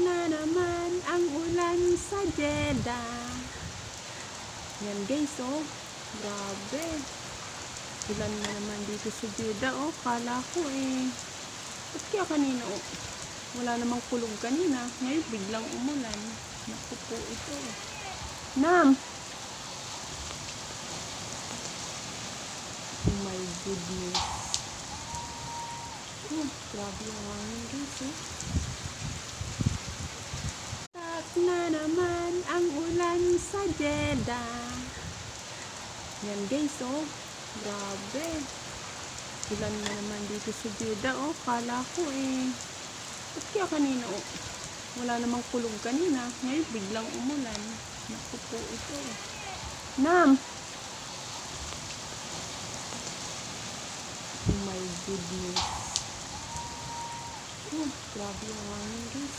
na naman ang ulan sa Jeddah. Yan guys, oh. Grabe. Ulan na naman dito sa Jeddah, oh. Kala ko eh. Ba't kaya kanina, oh. Wala namang kulog kanina. Ngayon biglang umulan. Naku po ito. Nam! Oh my goodness. Oh, grabe yung hangin guys, eh. Na naman ang ulan sa Jeddah. Yan guys, oh. Grabe. Ulan na naman dito sa Jeddah, oh. Kala ko eh. Ba't kaya kanina, oh. Wala namang kulog kanina. Ngayon biglang umulan. Naku po ito. Nam! Oh my goodness. Oh, grabe yung hangin guys.